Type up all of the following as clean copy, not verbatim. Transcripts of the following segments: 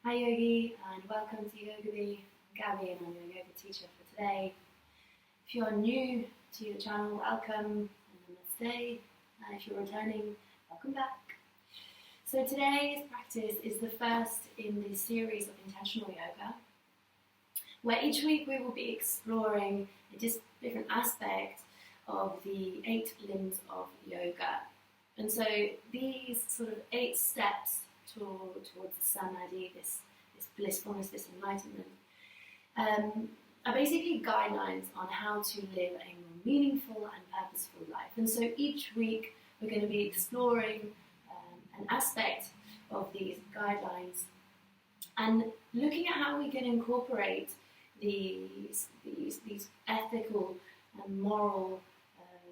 Hi Yogi, and welcome to Yoga Bee. I'm Gabby and I'm your yoga teacher for today. If you're new to the channel, welcome and namaste. And if you're returning, welcome back. So today's practice is the first in the series of intentional yoga, where each week we will be exploring a different aspect of the 8 limbs of yoga. And so these sort of 8 steps towards the samadhi, this blissfulness, this enlightenment, are basically guidelines on how to live a more meaningful and purposeful life. And so each week we're going to be exploring an aspect of these guidelines and looking at how we can incorporate these ethical and moral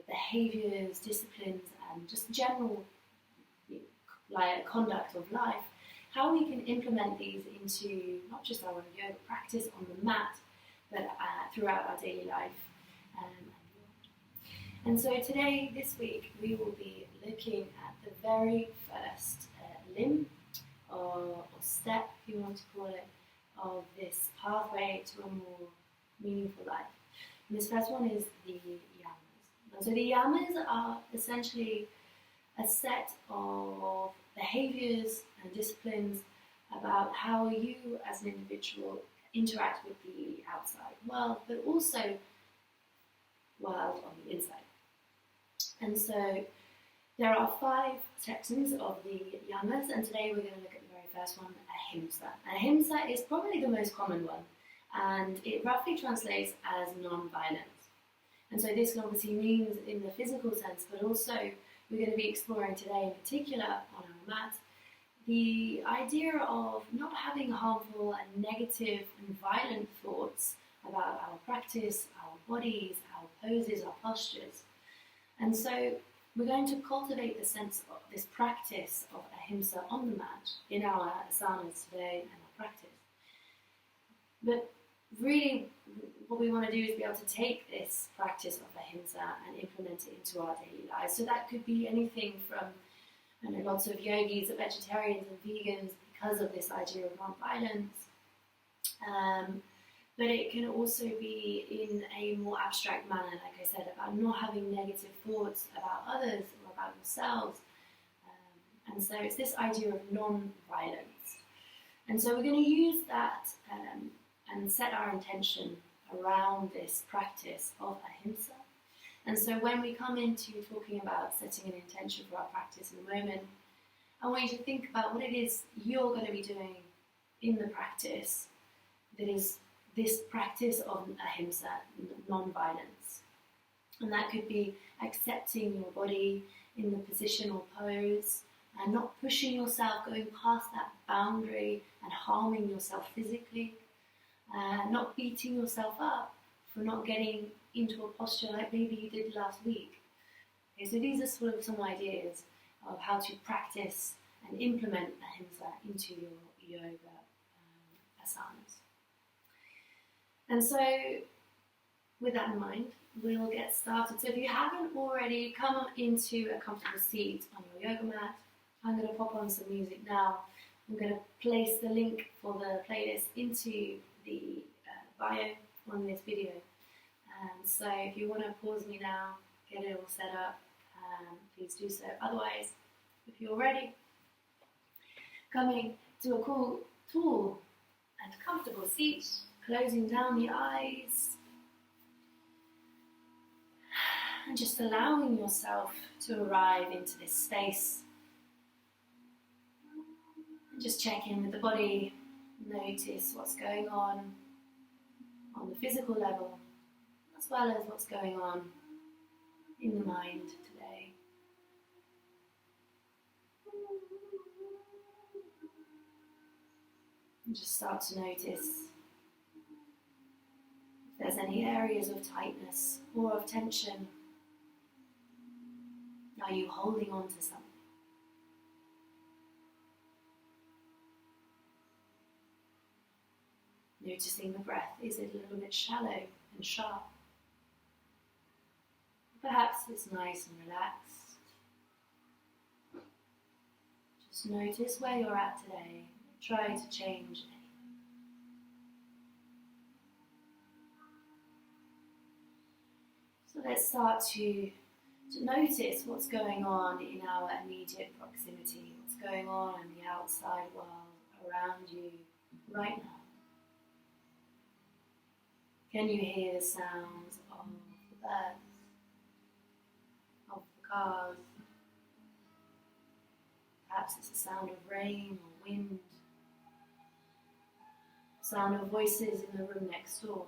behaviors, disciplines, and just general conduct of life, how we can implement these into not just our yoga practice on the mat, but throughout our daily life. And so today, this week, we will be looking at the very first limb or step, if you want to call it, of this pathway to a more meaningful life. And this first one is the Yamas. And so the Yamas are essentially a set of behaviors and disciplines about how you as an individual interact with the outside world, but also world on the inside. And so there are 5 sections of the Yamas, and today we're going to look at the very first one, Ahimsa. Ahimsa is probably the most common one, and it roughly translates as non-violence. And so this obviously means in the physical sense, but also we're going to be exploring today in particular on our mat the idea of not having harmful and negative and violent thoughts about our practice, our bodies, our poses, our postures. And so we're going to cultivate the sense of this practice of Ahimsa on the mat in our asanas today and our practice. But really what we want to do is be able to take this practice of Ahimsa and implement it into our daily lives. So that could be anything from, I know lots of yogis are vegetarians and vegans because of this idea of non-violence. But it can also be in a more abstract manner, like I said, about not having negative thoughts about others or about yourselves. And so it's this idea of non-violence. And so we're going to use that and set our intention around this practice of Ahimsa. And so when we come into talking about setting an intention for our practice in a moment, I want you to think about what it is you're going to be doing in the practice that is this practice of Ahimsa, non-violence. And that could be accepting your body in the position or pose, and not pushing yourself, going past that boundary and harming yourself physically, not beating yourself up for not getting into a posture like maybe you did last week. Okay, so these are sort of some ideas of how to practice and implement Ahimsa into your yoga asanas. And so, with that in mind, we'll get started. So if you haven't already, come into a comfortable seat on your yoga mat. I'm going to pop on some music now. I'm going to place the link for the playlist into the bio on this video. So if you want to pause me now, get it all set up, please do so. Otherwise, if you're ready, coming to a cool, tall and comfortable seat, closing down the eyes, and just allowing yourself to arrive into this space. And just check in with the body, notice what's going on the physical level, as well as what's going on in the mind today. And just start to notice if there's any areas of tightness or of tension. Are you holding on to something? Noticing the breath, is it a little bit shallow and sharp? Perhaps it's nice and relaxed. Just notice where you're at today. try to change anything. So let's start to notice what's going on in our immediate proximity, what's going on in the outside world around you right now. Can you hear the sounds of the birds, of the cars? Perhaps it's the sound of rain or wind, sound of voices in the room next door.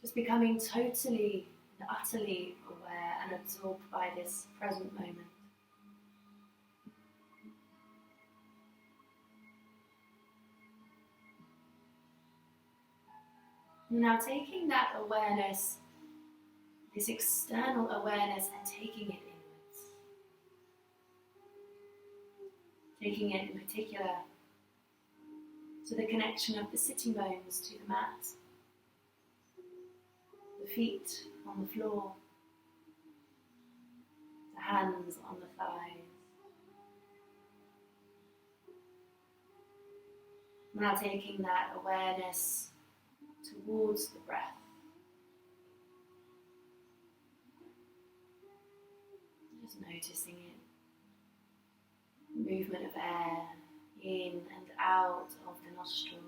Just becoming totally and utterly aware and absorbed by this present moment. Now taking that awareness, this external awareness, and taking it inwards. Taking it in particular to the connection of the sitting bones to the mat, the feet on the floor, the hands on the thighs. Now taking that awareness towards the breath. Just noticing it. Movement of air in and out of the nostrils.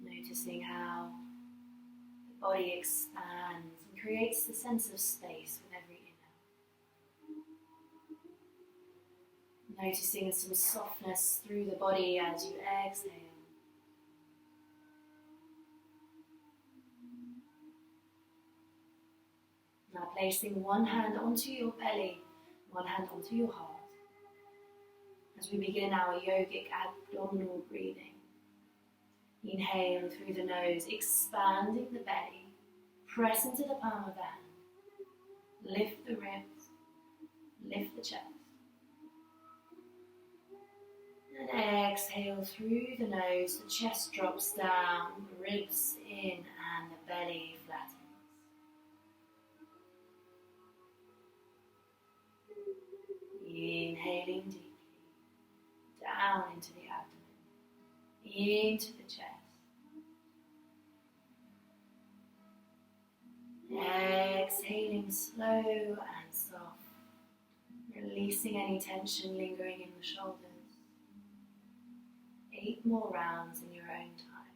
Noticing how the body expands and creates the sense of space with every inhale. Noticing some softness through the body as you exhale. Now placing one hand onto your belly, one hand onto your heart, as we begin our yogic abdominal breathing. Inhale through the nose, expanding the belly. Press into the palm of the hand. Lift the ribs. Lift the chest. And exhale through the nose. The chest drops down, the ribs in, and the belly flattens. Inhaling deeply. Down into the abdomen. Into the chest. Exhaling slow and soft, releasing any tension lingering in the shoulders. 8 more rounds in your own time.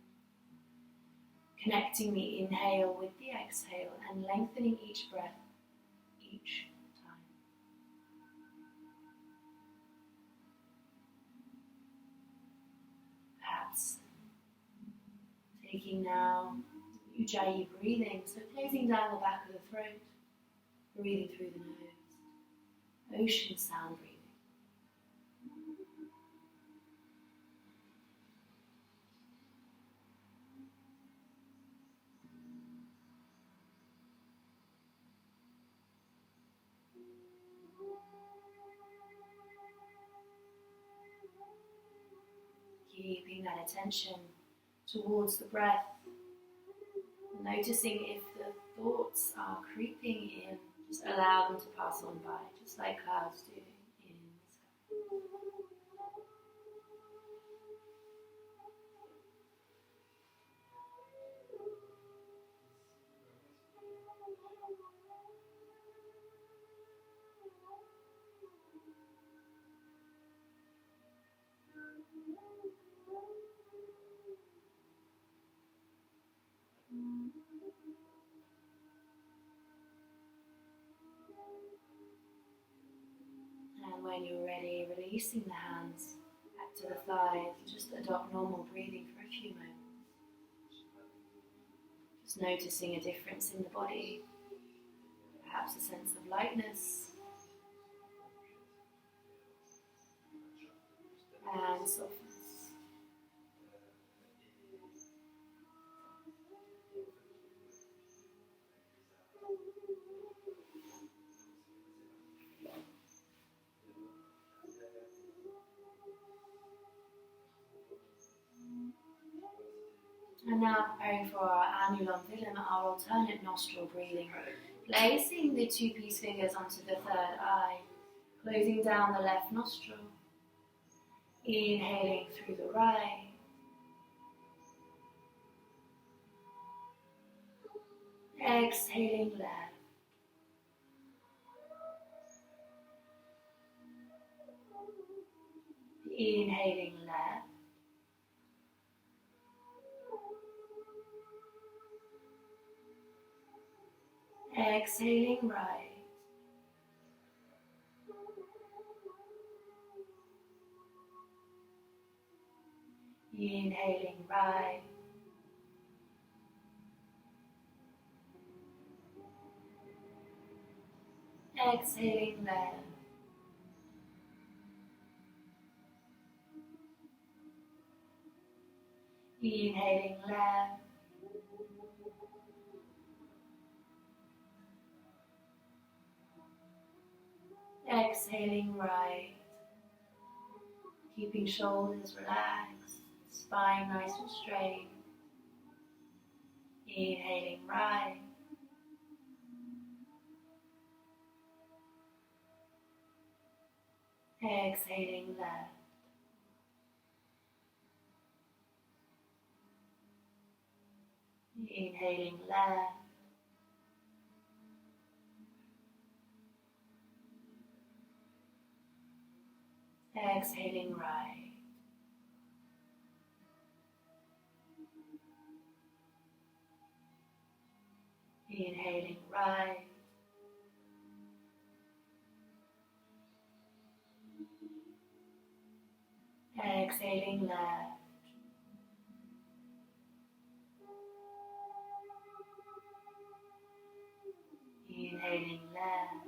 Connecting the inhale with the exhale and lengthening each breath each time. Perhaps taking now Ujjayi breathing, so closing down the back of the throat, breathing through the nose, ocean sound breathing. Keeping that attention towards the breath. Noticing if the thoughts are creeping in, just allow them to pass on by, just like clouds do in the sky. And when you're ready, releasing the hands back to the thighs, just adopt normal breathing for a few moments. Just noticing a difference in the body, perhaps a sense of lightness and softness. And now preparing for our annulum filum, our alternate nostril breathing. Placing the 2 peace fingers onto the third eye, closing down the left nostril. Inhaling through the right. Exhaling left. Inhaling left. Exhaling right. Inhaling right. Exhaling left. Inhaling left. Exhaling right. Keeping shoulders relaxed, spine nice and straight. Inhaling right. Exhaling left. Inhaling left. Exhaling right. Inhaling right. Exhaling left. Inhaling left.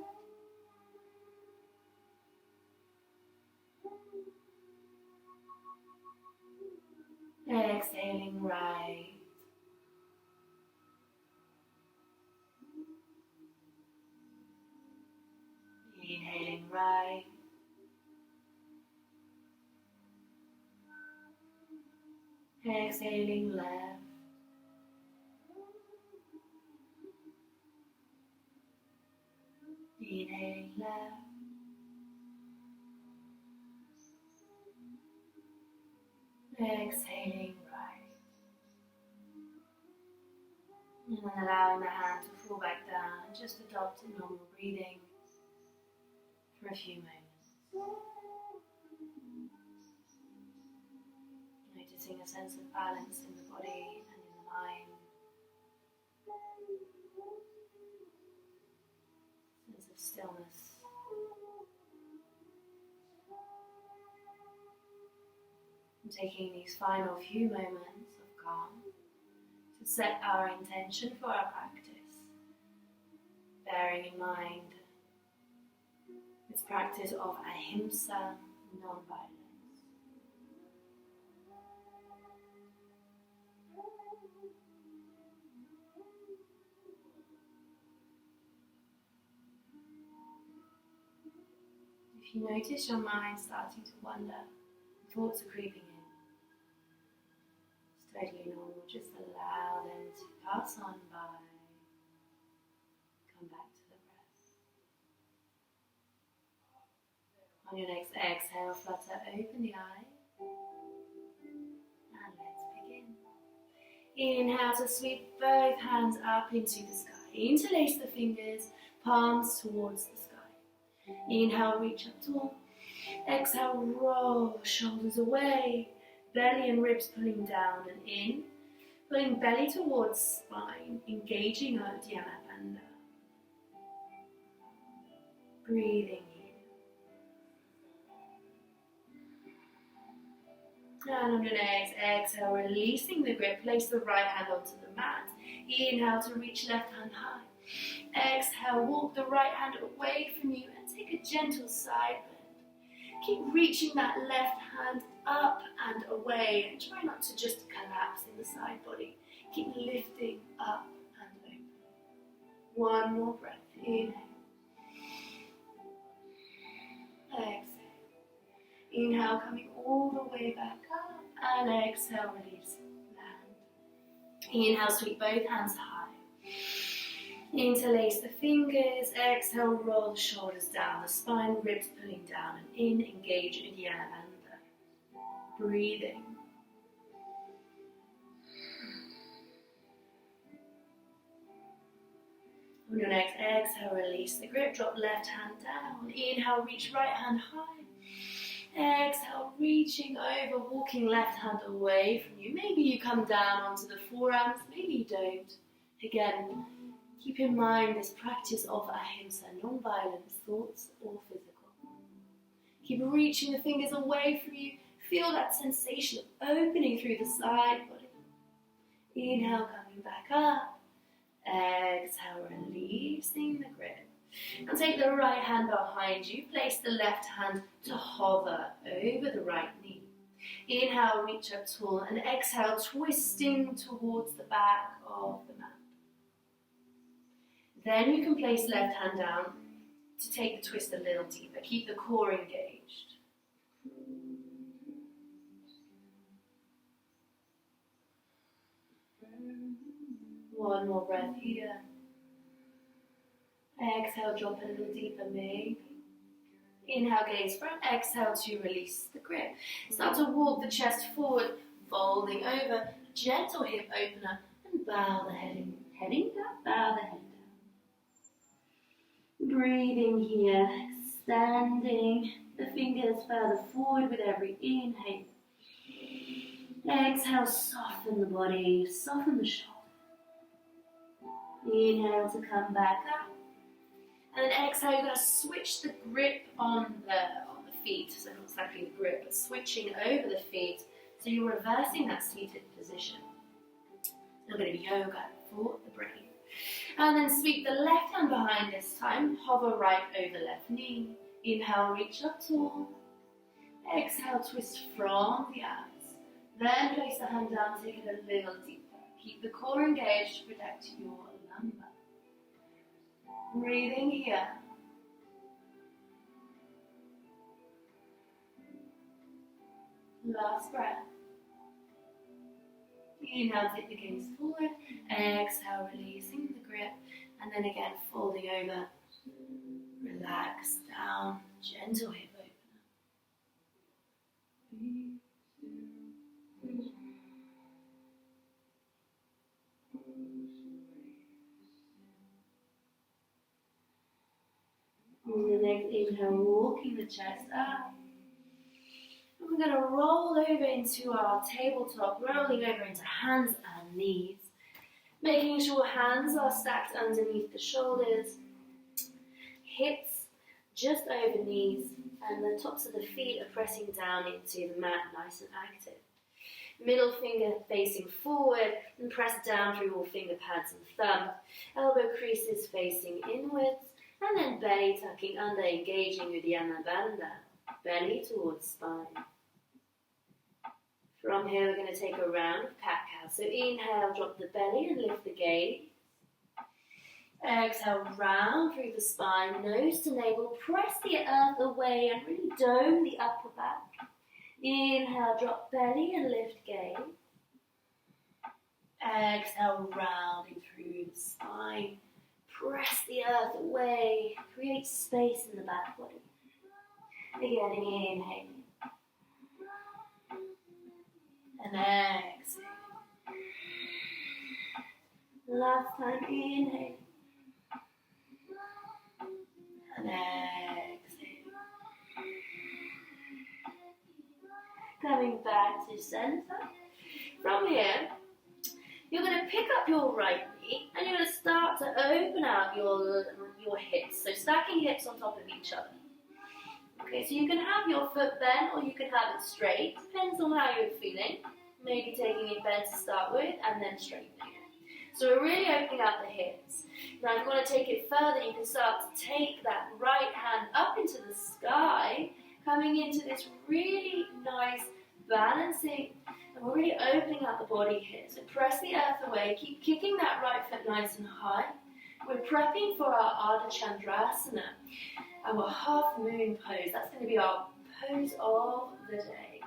Exhaling right. Inhaling right. Exhaling left. Inhaling left. Exhaling right. And then allowing the hand to fall back down and just adopt a normal breathing for a few moments. Noticing a sense of balance in the body and in the mind. Sense of stillness. And taking these final few moments of calm to set our intention for our practice, bearing in mind this practice of Ahimsa, non-violence. If you notice your mind starting to wander, thoughts are creeping in, it's totally normal, just allow them to pass on by. Come back to the breath. On your next exhale, flutter open the eyes. And let's begin. Inhale to sweep both hands up into the sky. Interlace the fingers, palms towards the sky. Inhale, reach up tall. Exhale, roll shoulders away. Belly and ribs pulling down and in. Pulling belly towards spine, engaging our Yamas. Breathing in. And on your next exhale, releasing the grip, place the right hand onto the mat. Inhale to reach left hand high. Exhale, walk the right hand away from you and take a gentle side bend. Keep reaching that left hand up and away and try not to just collapse in the side body. Keep lifting up and open. One more breath. Inhale. Exhale. Inhale, coming all the way back up, and exhale, release the hand. Inhale, sweep both hands high. Interlace the fingers. Exhale, roll the shoulders down, the spine, ribs pulling down, and in, engage Uddiyana Bandha. Breathing. On your next exhale, release the grip, drop left hand down. Inhale, reach right hand high. Exhale, reaching over, walking left hand away from you. Maybe you come down onto the forearms, maybe you don't. Again, keep in mind this practice of Ahimsa, non-violence, thoughts or physical. Keep reaching the fingers away from you. Feel that sensation of opening through the side body. Inhale, coming back up. Exhale, releasing the grip. And take the right hand behind you. Place the left hand to hover over the right knee. Inhale, reach up tall, and exhale, twisting towards the back of the mat. Then you can place left hand down to take the twist a little deeper. Keep the core engaged. One more breath here. Exhale, drop a little deeper maybe. Inhale, gaze front. Exhale to release the grip. Start to walk the chest forward, folding over, gentle hip opener, and bow the head in. Heading down, bow the head down. Breathing here, extending the fingers further forward with every inhale. Exhale, soften the body, soften the shoulder. Inhale to come back up. And then exhale, you're going to switch the grip on the feet. So not exactly the grip, but switching over the feet. So you're reversing that seated position. It's not going to be yoga for the brain. And then sweep the left hand behind this time. Hover right over left knee. Inhale, reach up tall. Exhale, twist from the abs. Then place the hand down, take it a little deeper. Keep the core engaged to protect your lumbar. Breathing here. Last breath. Inhale, take the gaze forward. Exhale, releasing the grip. And then again, folding over. Relax down. Gentle hip opener. On the next inhale, walking the chest up. And we're going to roll over into our tabletop, rolling over into hands and knees. Making sure hands are stacked underneath the shoulders. Hips just over knees. And the tops of the feet are pressing down into the mat, nice and active. Middle finger facing forward and press down through all finger pads and thumb. Elbow creases facing inwards. And then belly tucking under, engaging Uddiyana Bandha. Belly towards spine. From here, we're going to take a round of cat-cow. So inhale, drop the belly and lift the gaze. Exhale, round through the spine, nose to navel. Press the earth away and really dome the upper back. Inhale, drop belly and lift gaze. Exhale, rounding through the spine. Press the earth away. Create space in the back body. Again, inhale. And exhale. Last time, inhale. And exhale. Coming back to center. From here, you're going to pick up your right knee and you're going to start to open out your hips. So stacking hips on top of each other. Okay, so you can have your foot bent or you can have it straight. Depends on how you're feeling. Maybe taking it bent to start with and then straightening it. So we're really opening out the hips. Now if you want to take it further, you can start to take that right hand up into the sky, coming into this really nice balancing. And we're really opening up the body here. So press the earth away. Keep kicking that right foot nice and high. We're prepping for our Ardha Chandrasana, our half moon pose. That's going to be our pose of the day.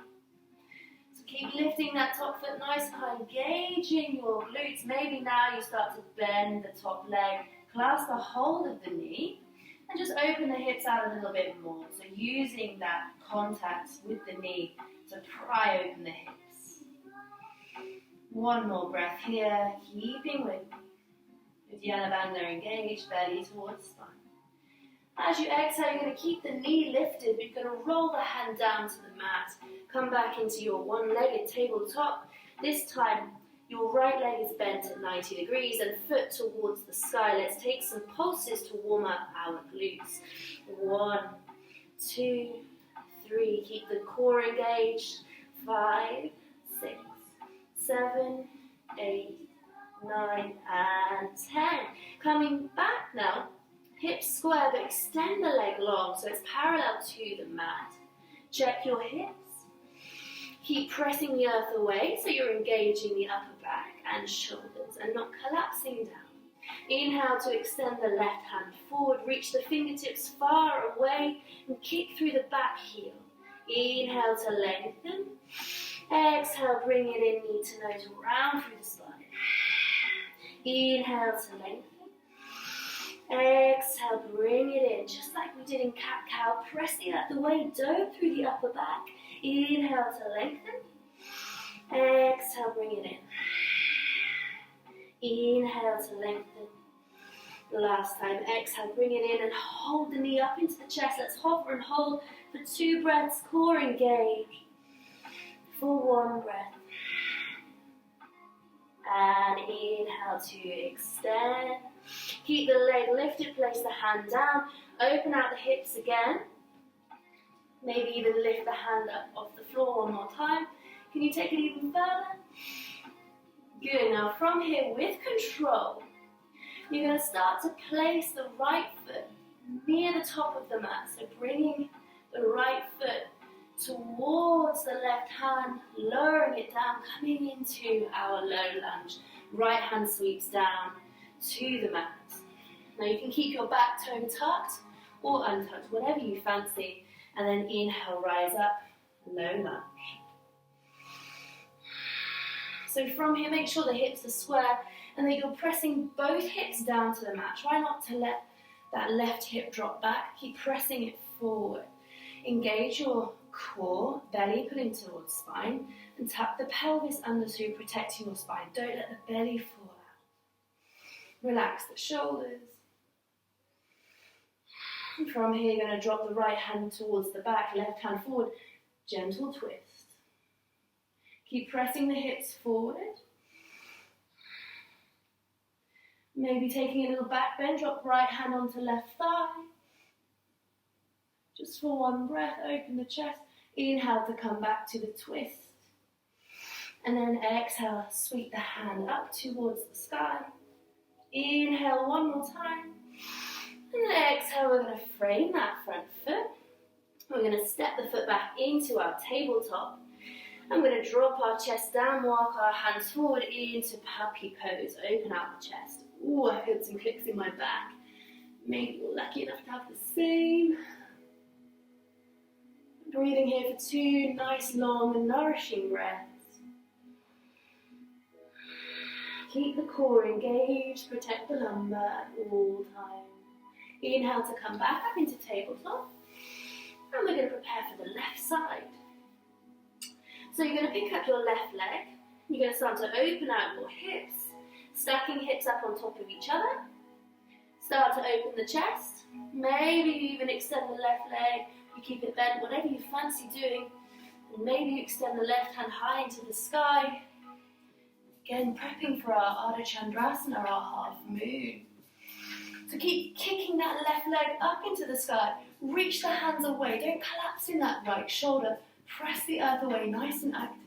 So keep Keep lifting that top foot nice and high, engaging your glutes. Maybe now you start to bend the top leg, clasp the hold of the knee, and just open the hips out a little bit more. So using that contact with the knee to pry open the hips. One more breath here, keeping with Uddiyana Bandha engaged, belly towards spine. As you exhale, you're going to keep the knee lifted, but you're going to roll the hand down to the mat. Come back into your one-legged tabletop. This time, your right leg is bent at 90 degrees and foot towards the sky. Let's take some pulses to warm up our glutes. 1, 2, 3. Keep the core engaged. 5, 6, 7, 8, 9, and 10. Coming back now. Hips square, but extend the leg long so it's parallel to the mat. Check your hips. Keep pressing the earth away so you're engaging the upper back and shoulders and not collapsing down. Inhale to extend the left hand forward. Reach the fingertips far away and kick through the back heel. Inhale to lengthen. Exhale, bring it in, knee to nose, round through the spine. Inhale to lengthen. Exhale, bring it in, just like we did in cat-cow. Press the earth away, dome through the upper back. Inhale to lengthen. Exhale, bring it in. Inhale to lengthen. Last time, exhale, bring it in and hold the knee up into the chest. Let's hover and hold for 2 breaths, core engaged. For 1 breath. And inhale to extend. Keep the leg lifted, place the hand down. Open out the hips again. Maybe even lift the hand up off the floor one more time. Can you take it even further? Good. Now from here, with control, you're going to start to place the right foot near the top of the mat. So bringing the right foot towards the left hand, lowering it down, coming into our low lunge. Right hand sweeps down to the mat. Now you can keep your back toe tucked or untucked, whatever you fancy, and then inhale, rise up, low lunge. So from here, make sure the hips are square and that you're pressing both hips down to the mat. Try not to let that left hip drop back. Keep pressing it forward. Engage your core, belly pulling towards spine, and tuck the pelvis under so you're protecting your spine. Don't let the belly fall out. Relax the shoulders. And from here, you're going to drop the right hand towards the back, left hand forward, gentle twist. Keep pressing the hips forward. Maybe taking a little back bend, drop right hand onto left thigh. Just for 1 breath, open the chest. Inhale to come back to the twist. And then exhale, sweep the hand up towards the sky. Inhale 1 more time. And then exhale, we're going to frame that front foot. We're going to step the foot back into our tabletop. I'm going to drop our chest down, walk our hands forward into puppy pose. Open out the chest. Ooh, I heard some clicks in my back. Maybe you're lucky enough to have the same. Breathing here for 2 nice, long, and nourishing breaths. Keep the core engaged, protect the lumbar at all times. Inhale to come back up into tabletop. And we're going to prepare for the left side. So you're going to pick up your left leg. You're going to start to open out your hips, stacking hips up on top of each other. Start to open the chest. Maybe you even extend the left leg. You keep it bent, whatever you fancy doing. And maybe you extend the left hand high into the sky. Again, prepping for our Ardha Chandrasana, our half moon. So keep kicking that left leg up into the sky. Reach the hands away. Don't collapse in that right shoulder. Press the earth away, nice and active.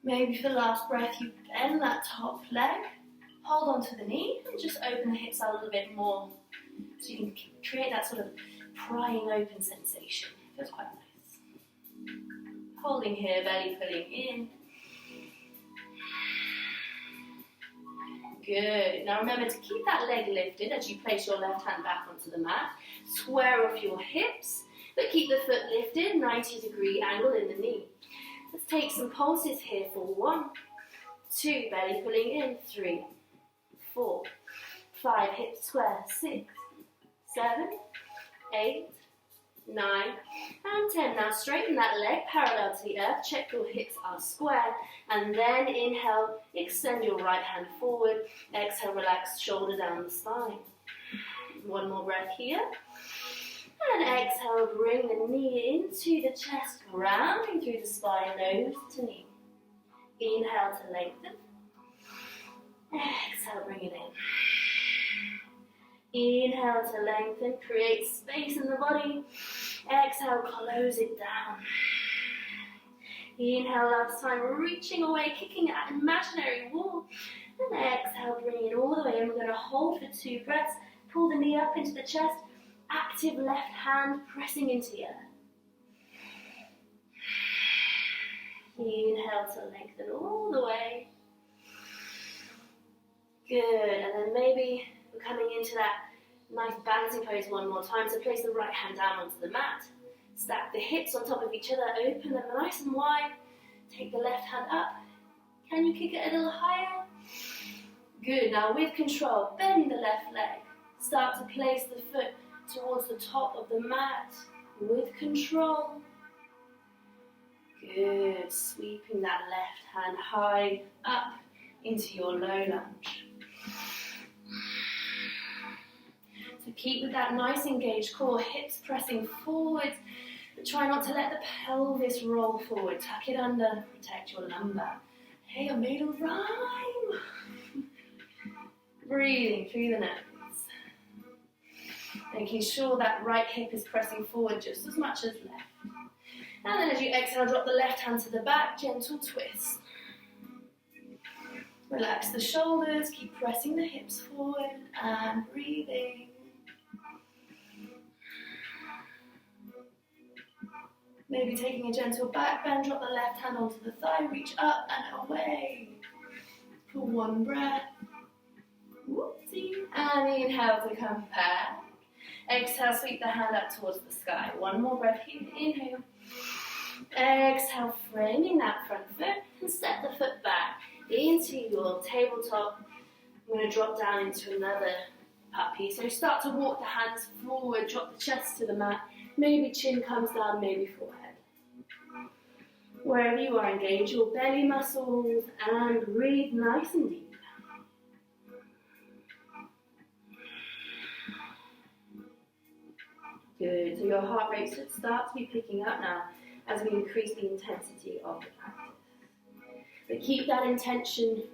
Maybe for the last breath, you bend that top leg. Hold onto the knee and just open the hips out a little bit more. So you can create that sort of prying open sensation. Feels quite nice. Holding here, belly pulling in. Good. Now remember to keep that leg lifted as you place your left hand back onto the mat. Square off your hips, but keep the foot lifted, 90-degree angle in the knee. Let's take some pulses here for 1, 2, belly pulling in, 3, 4, 5, hips square, 6, 7, 8, 9, and 10. Now straighten that leg parallel to the earth. Check your hips are square. And then inhale, extend your right hand forward. Exhale, relax, shoulder down the spine. One more breath here. And exhale, bring the knee into the chest, grounding through the spine, nose to knee. Inhale to lengthen. Exhale, bring it in. Inhale to lengthen, create space in the body. Exhale, close it down. Inhale, last time, reaching away, kicking at an imaginary wall. And exhale, bring it all the way in. We're going to hold for 2 breaths. Pull the knee up into the chest. Active left hand pressing into the earth. Inhale to lengthen all the way. Good, and then maybe we're coming into that nice balancing pose one more time. So place the right hand down onto the mat. Stack the hips on top of each other. Open them nice and wide. Take the left hand up. Can you kick it a little higher? Good, now with control, bend the left leg. Start to place the foot towards the top of the mat. With control. Good, sweeping that left hand high up into your low lunge. So keep with that nice engaged core, hips pressing forward, but try not to let the pelvis roll forward. Tuck it under, protect your lumbar. Hey, I made a rhyme. Breathing through the nose. Making sure that right hip is pressing forward just as much as left. And then as you exhale, drop the left hand to the back, gentle twist. Relax the shoulders, keep pressing the hips forward and breathing. Maybe taking a gentle back bend, drop the left hand onto the thigh, reach up and away. For 1 breath. Whoopsie. And inhale to come back. Exhale, sweep the hand up towards the sky. 1 more breath here. Inhale. Exhale, framing that front foot and step the foot back into your tabletop. I'm going to drop down into another puppy. So start to walk the hands forward, drop the chest to the mat. Maybe chin comes down, maybe forehead. Wherever you are, engage your belly muscles and breathe nice and deep. Good, so your heart rate should start to be picking up now as we increase the intensity of the practice. But keep that intention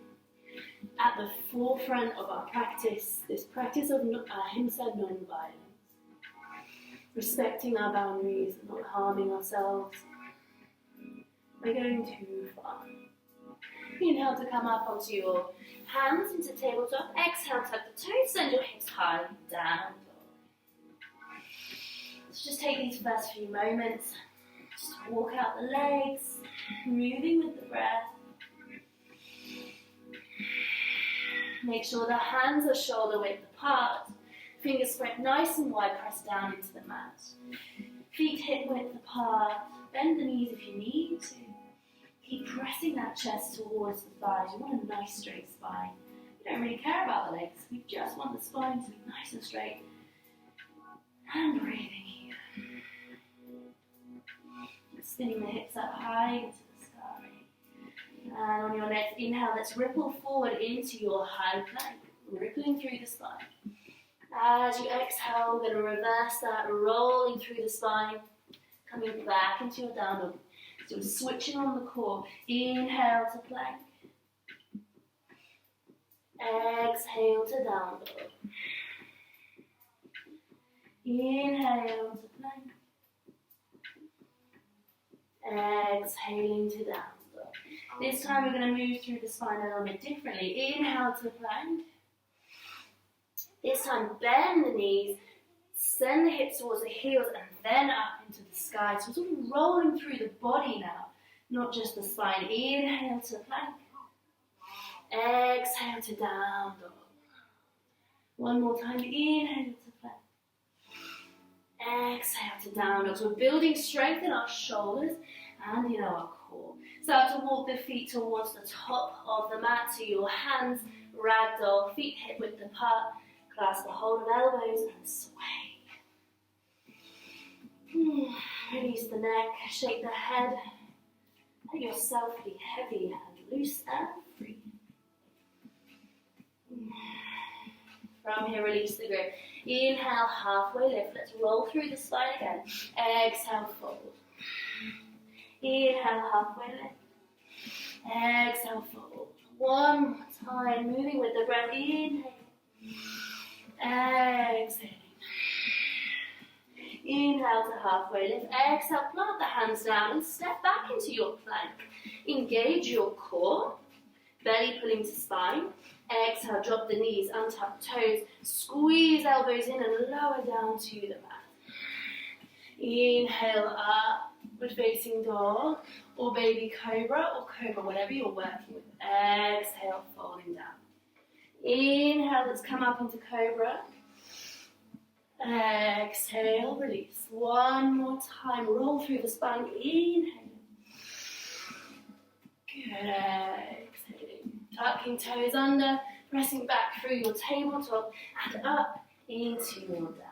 at the forefront of our practice, this practice of Ahimsa, non-violence. Respecting our boundaries, not harming ourselves by going too far. Inhale to come up onto your hands into tabletop. Exhale, tuck the toes, send your hips high, down. So just take these first few moments. Just walk out the legs, moving with the breath. Make sure the hands are shoulder width apart. Fingers spread nice and wide, press down into the mat. Feet hip width apart. Bend the knees if you need to. Keep pressing that chest towards the thighs. You want a nice straight spine. You don't really care about the legs. We just want the spine to be nice and straight. And breathing here. Spinning the hips up high into the sky. And on your next inhale, let's ripple forward into your high plank, rippling through the spine. As you exhale, we're going to reverse that, rolling through the spine, coming back into your down dog. So we're switching on the core. Inhale to plank. Exhale to down dog. Inhale to plank. Exhaling to down dog. This time we're going to move through the spine a little bit differently. Inhale to plank. This time bend the knees, send the hips towards the heels and then up into the sky. So we're sort of rolling through the body now, not just the spine. Inhale to plank. Exhale to down dog. One more time. Inhale to plank. Exhale to down dog. So we're building strength in our shoulders and in our core. Start to walk the feet towards the top of the mat to your hands. Ragdoll, feet hip width apart. Clasp the hold of elbows and sway. Release the neck, shake the head. Let yourself be heavy and loose and free. From here, release the grip. Inhale, halfway lift. Let's roll through the spine again. Exhale, fold. Inhale, halfway lift. Exhale, fold. One more time, moving with the breath. Inhale. Exhale. Inhale to halfway lift. Exhale, plant the hands down and step back into your plank. Engage your core, belly pulling to spine. Exhale, drop the knees, untap toes, squeeze elbows in and lower down to the mat. Inhale up, upward facing dog, or baby cobra, or cobra, whatever you're working with. Exhale, folding down. Inhale, let's come up into cobra. Exhale, release. One more time, roll through the spine. Inhale. Good. Exhaling. Tucking toes under, pressing back through your tabletop and up into your down dog.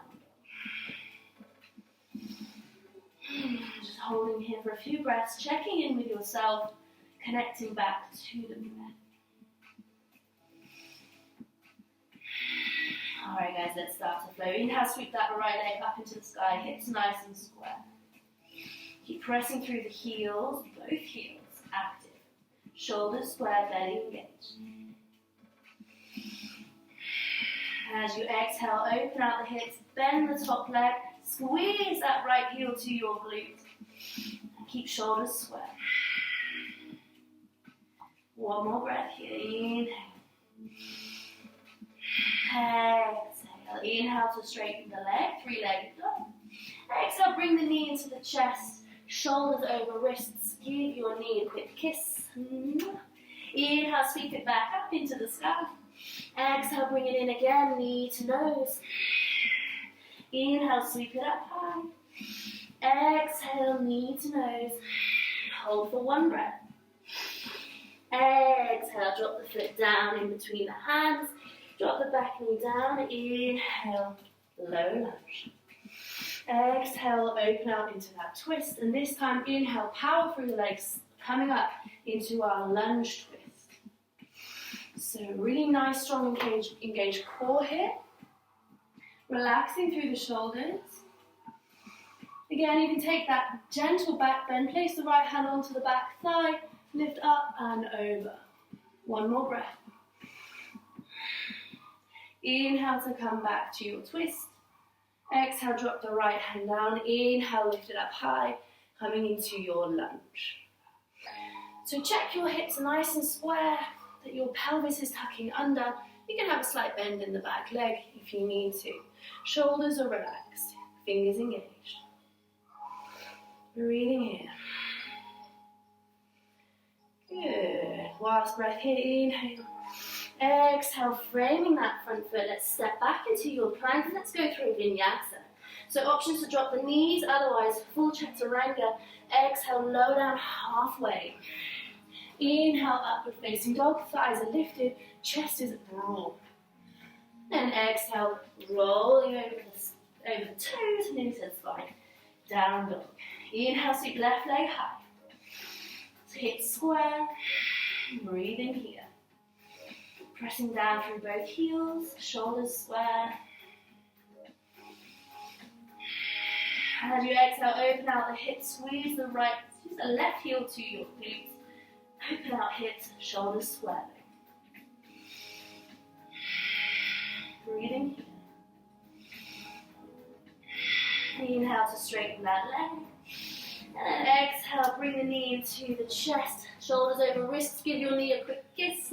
Just holding here for a few breaths, checking in with yourself, connecting back to the breath. Alright guys, let's start to flow. Inhale, sweep that right leg up into the sky, hips nice and square. Keep pressing through the heels, both heels active. Shoulders square, belly engaged. As you exhale, open out the hips, bend the top leg, squeeze that right heel to your glute. And keep shoulders square. One more breath here. Inhale. Exhale. Inhale to straighten the leg, three-legged dog. Exhale, bring the knee into the chest, shoulders over wrists. Give your knee a quick kiss. Inhale, sweep it back up into the sky. Exhale, bring it in again, knee to nose. Inhale, sweep it up high. Exhale, knee to nose. Hold for one breath. Exhale, drop the foot down in between the hands. Drop the back knee down. Inhale, low lunge. Exhale, open out into that twist. And this time, inhale, power through the legs, coming up into our lunge twist. So really nice, strong, engaged core here. Relaxing through the shoulders. Again, you can take that gentle back bend, place the right hand onto the back thigh, lift up and over. One more breath. Inhale to come back to your twist. Exhale, drop the right hand down. Inhale, lift it up high, coming into your lunge. So check your hips nice and square, that your pelvis is tucking under. You can have a slight bend in the back leg if you need to. Shoulders are relaxed, fingers engaged. Breathing in. Good. Last breath here, inhale. Exhale, framing that front foot. Let's step back into your plank and let's go through vinyasa. So options to drop the knees, otherwise full chaturanga. Exhale, low down halfway. Inhale, upward facing dog, thighs are lifted, chest is broad. Then exhale, rolling over the toes and into the spine. Down dog. Inhale, sweep left leg high. Hips square. Breathing here. Pressing down through both heels, shoulders square. As you exhale, open out the hips, squeeze the left heel to your glutes. Open out hips, shoulders square. Breathing here. Inhale to straighten that leg. And then exhale, bring the knee into the chest, shoulders over wrists, give your knee a quick kiss.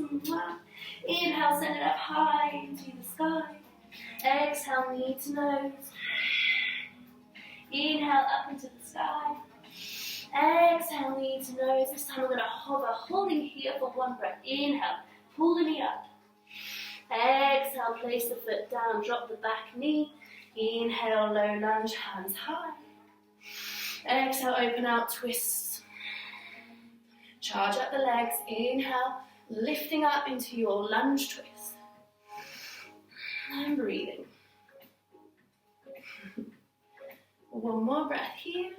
Inhale, send it up high into the sky. Exhale, knee to nose. Inhale, up into the sky. Exhale, knee to nose. This time we're going to hover, holding here for one breath. Inhale, pull the knee up. Exhale, place the foot down, drop the back knee. Inhale, low lunge, hands high. Exhale, open out, twist. Charge up the legs. Inhale, lifting up into your lunge twist. And breathing. One more breath here.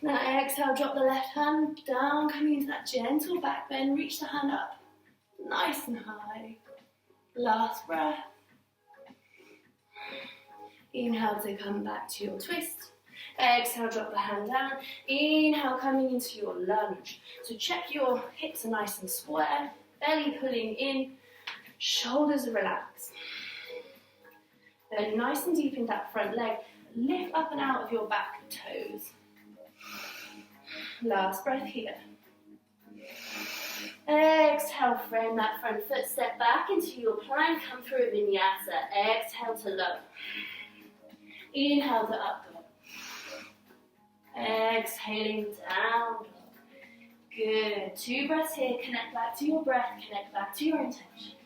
Now exhale, drop the left hand down, coming into that gentle back bend. Reach the hand up, nice and high. Last breath. Inhale to come back to your twist. Exhale, drop the hand down. Inhale, coming into your lunge. So check your hips are nice and square, belly pulling in, shoulders relaxed. Then nice and deep in that front leg. Lift up and out of your back toes. Last breath here. Exhale, frame that front foot, step back into your plank, come through a vinyasa. Exhale to low. Inhale to up dog. Exhaling down dog. Good. 2 breaths here. Connect back to your breath, connect back to your intention.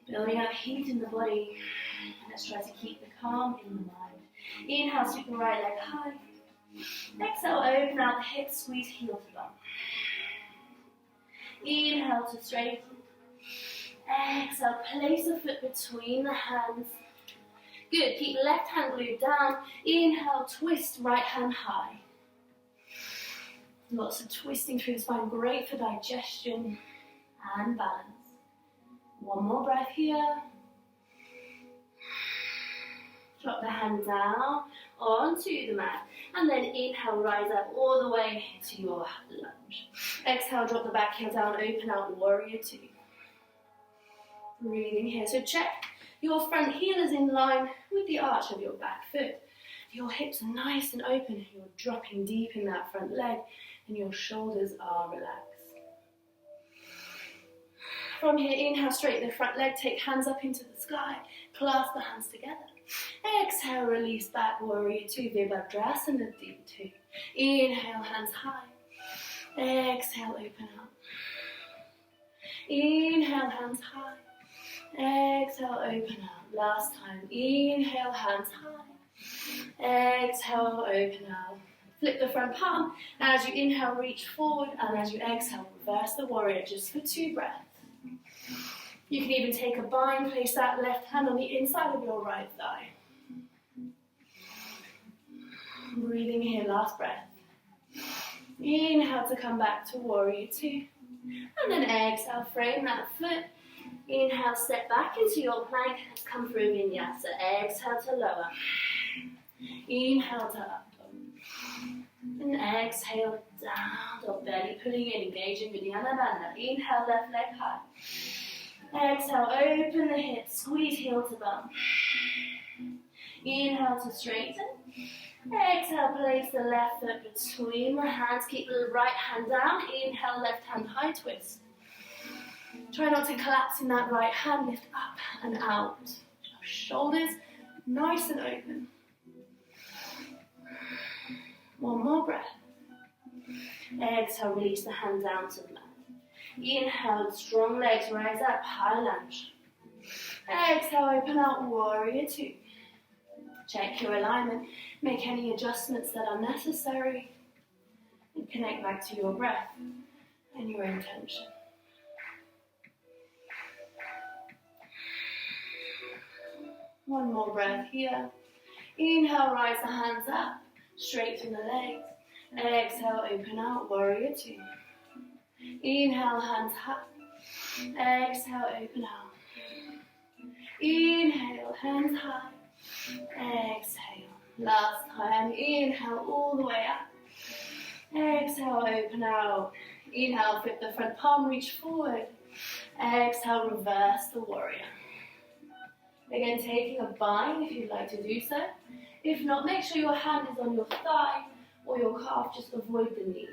Building up heat in the body. Let's try to keep the calm in the mind. Inhale, sweep the right leg high. Exhale, open out the hips, squeeze heel to bum. Inhale to straighten. Exhale, place a foot between the hands. Good, keep left hand glued down. Inhale, twist, right hand high. Lots of twisting through the spine, great for digestion and balance. One more breath here. Drop the hand down onto the mat. And then inhale, rise up all the way to your lunge. Exhale, drop the back heel down, open out, warrior 2. Breathing here. So check your front heel is in line with the arch of your back foot. Your hips are nice and open. You're dropping deep in that front leg and your shoulders are relaxed. From here, inhale, straighten the front leg, take hands up into the sky, clasp the hands together. Exhale, release back, warrior 2, Virabhadrasana, deep 2. Inhale, hands high. Exhale, open up. Inhale, hands high. Exhale, open up. Last time, inhale, hands high. Exhale, open up. Flip the front palm. As you inhale, reach forward, and as you exhale, reverse the warrior just for 2 breaths. You can even take a bind, place that left hand on the inside of your right thigh. Breathing here, last breath. Inhale to come back to warrior 2. And then exhale, frame that foot. Inhale, step back into your plank. Come through vinyasa. Exhale to lower. Inhale to up dog. And exhale down dog. Belly pulling in, engaging Uddiyana Bandha. Inhale, left leg high. Exhale, open the hips, squeeze heel to bum. Inhale to straighten. Exhale, place the left foot between the hands. Keep the right hand down. Inhale, left hand high twist. Try not to collapse in that right hand. Lift up and out. Shoulders nice and open. One more breath. Exhale, release the hand down to the mat. Inhale, strong legs, rise up, high lunge. Exhale, open out, warrior 2. Check your alignment, make any adjustments that are necessary, and connect back to your breath and your intention. One more breath here. Inhale, rise the hands up, straighten the legs. Exhale, open out, warrior 2. Inhale, hands high. Exhale, open out. Inhale, hands high. Exhale. Last time. Inhale, all the way up. Exhale, open out. Inhale, flip the front palm, reach forward. Exhale, reverse the warrior. Again, taking a bind if you'd like to do so. If not, make sure your hand is on your thigh or your calf, just avoid the knee.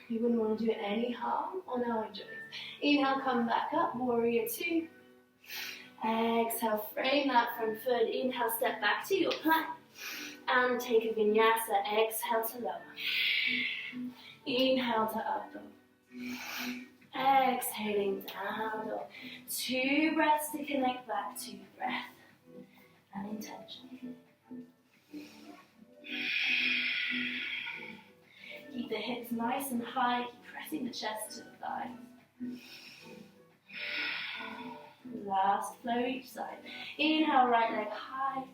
You wouldn't want to do any harm on our joints. Inhale, come back up, warrior 2. Exhale, frame that front foot. Inhale, step back to your plank. And take a vinyasa. Exhale to lower. Inhale to up dog. Exhaling down dog. 2 breaths to connect back to your breath. and intention. Keep the hips nice and high, keep pressing the chest to the thighs. Last flow each side. Inhale, right leg high.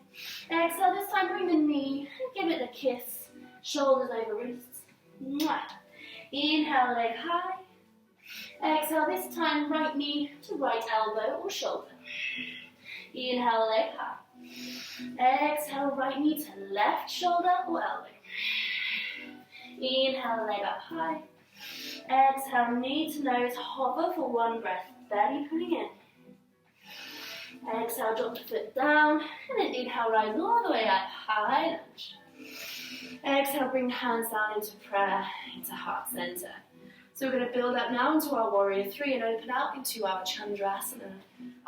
Exhale, this time bring the knee and give it a kiss. Shoulders over wrists. Mwah. Inhale, leg high. Exhale, this time right knee to right elbow or shoulder. Inhale, leg high. Exhale, right knee to left shoulder or elbow. Inhale, leg up high. Exhale, knee to nose, hover for one breath, belly pulling in. Exhale, drop the foot down, and then inhale, rise all the way up, high lunge. Exhale, bring the hands down into prayer, into heart center. So we're going to build up now into our warrior three and open out into our Chandrasana,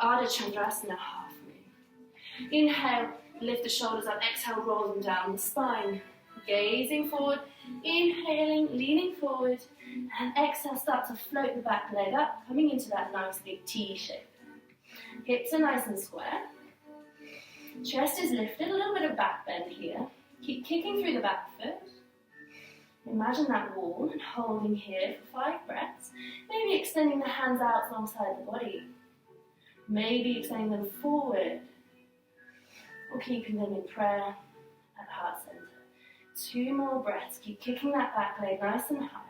Ardha Chandrasana half moon. Inhale, lift the shoulders up, exhale, roll them down the spine. Gazing forward, inhaling, leaning forward, and exhale, start to float the back leg up, coming into that nice big T shape. Hips are nice and square. Chest is lifted, a little bit of back bend here. Keep kicking through the back foot. Imagine that wall and holding here for 5 breaths. Maybe extending the hands out alongside the body. Maybe extending them forward. Or keeping them in prayer at heart center. 2 more breaths. Keep kicking that back leg nice and high.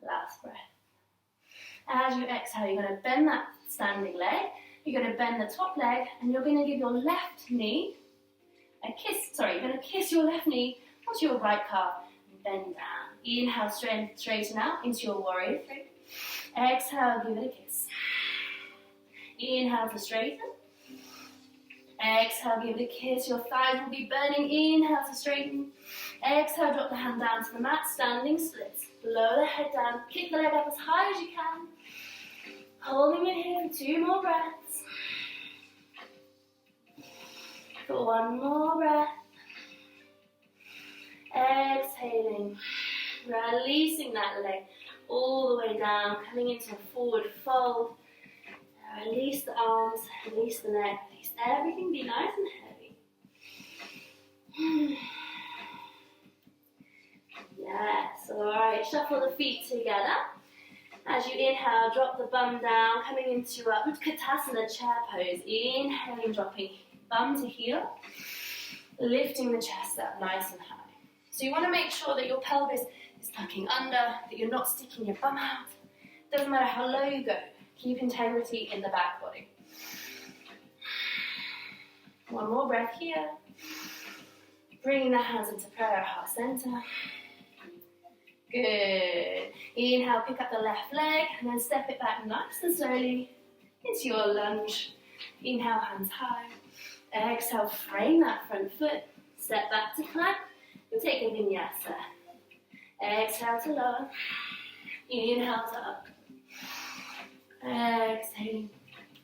Last breath. As you exhale, you're going to bend that standing leg. You're going to bend the top leg, and you're going to give your left knee a kiss. Sorry, you're going to kiss your left knee onto your right calf and bend down. Inhale, straighten out into your warrior three. Exhale, give it a kiss. Inhale to straighten. Exhale, give it a kiss. Your thighs will be burning. Inhale to straighten. Exhale, drop the hand down to the mat. Standing splits. Lower the head down. Kick the leg up as high as you can. Holding it here for 2 more breaths. For 1 more breath. Exhaling. Releasing that leg all the way down. Coming into a forward fold. Release the arms. Release the neck. Release everything. Be nice and heavy. Yes. Alright. Shuffle the feet together. As you inhale, drop the bum down, coming into a Utkatasana chair pose. Inhaling, dropping bum to heel, lifting the chest up nice and high. So you want to make sure that your pelvis is tucking under, that you're not sticking your bum out. Doesn't matter how low you go, keep integrity in the back body. 1 more breath here. Bringing the hands into prayer, heart center. Good. Inhale, pick up the left leg and then step it back nice and slowly into your lunge. Inhale, hands high. Exhale, frame that front foot. Step back to plank and take a vinyasa. Exhale to lower. Inhale to up. Exhaling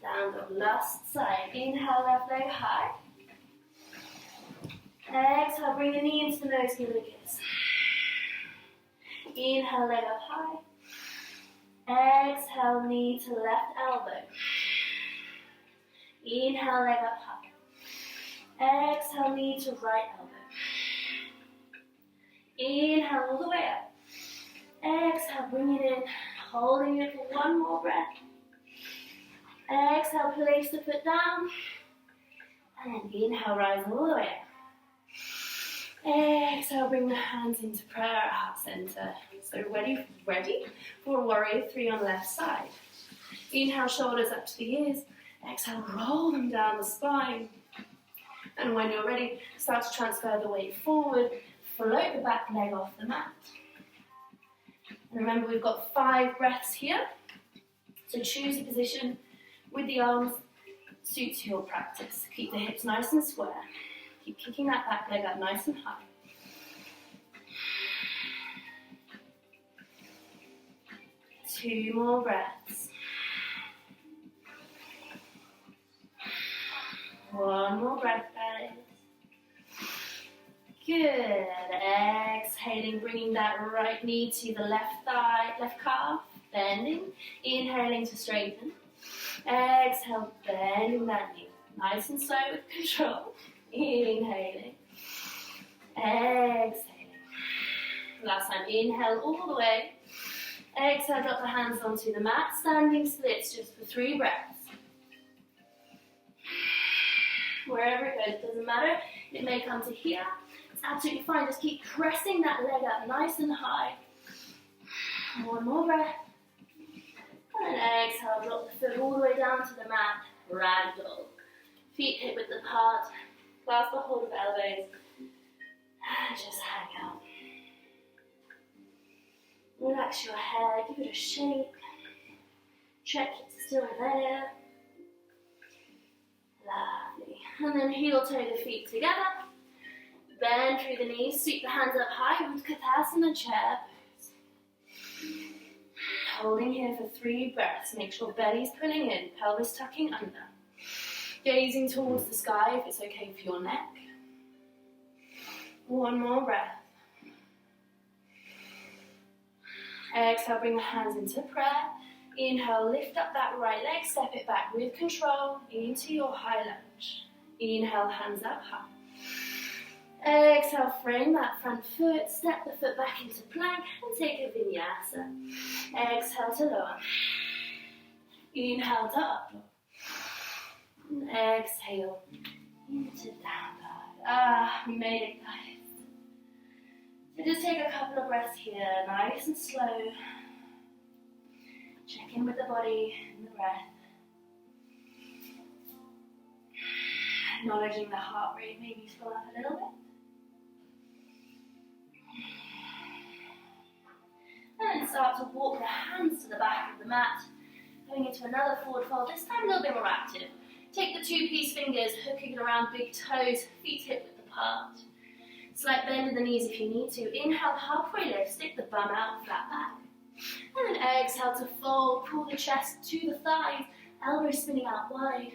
down the last side. Inhale, left leg high. Exhale, bring the knee into the nose, give it a kiss. Inhale, leg up high. Exhale, knee to left elbow. Inhale, leg up high. Exhale, knee to right elbow. Inhale, all the way up. Exhale, bring it in, holding it for 1 more breath. Exhale, place the foot down. And then inhale, rise all the way up. Exhale, bring the hands into prayer at heart center. So ready for warrior three on the left side. Inhale, shoulders up to the ears. Exhale, roll them down the spine. And when you're ready, start to transfer the weight forward. Float the back leg off the mat. And remember, we've got 5 breaths here. So choose a position with the arms suits your practice. Keep the hips nice and square. Keep kicking that back leg up nice and high. Two more breaths. 1 more breath, guys. Good. Exhaling, bringing that right knee to the left thigh, left calf, bending. Inhaling to straighten. Exhale, bending that knee. Nice and slow with control. Inhaling. Exhaling. Last time, inhale all the way. Exhale, drop the hands onto the mat. Standing splits just for 3 breaths. Wherever it goes, it doesn't matter. It may come to here. It's absolutely fine. Just keep pressing that leg up nice and high. One more breath. And exhale, drop the foot all the way down to the mat. Ragdoll. Feet hip width apart. Clasp the hold of elbows. And just hang out. Relax your head. Give it a shake. Check it's still there. Lovely. And then heel toe the feet together. Bend through the knees. Sweep the hands up high. Utkatasana chair pose. Holding here for 3 breaths. Make sure belly's pulling in, pelvis tucking under. Gazing towards the sky if it's okay for your neck. One more breath. Exhale, bring the hands into prayer. Inhale, lift up that right leg, step it back with control into your high lunge. Inhale, hands up high. Exhale, frame that front foot, step the foot back into plank and take a vinyasa. Exhale to lower. Inhale to up. And exhale into down dog. We made it, guys. So just take a couple of breaths here, nice and slow. Check in with the body and the breath. Acknowledging the heart rate, maybe slow up a little bit. And then start to walk the hands to the back of the mat, going into another forward fold, this time a little bit more active. Take the 2-piece fingers, hooking it around big toes, feet hip width apart. Slight bend in the knees if you need to. Inhale, halfway lift, stick the bum out, flat back. And then exhale to fold, pull the chest to the thighs, elbows spinning out wide.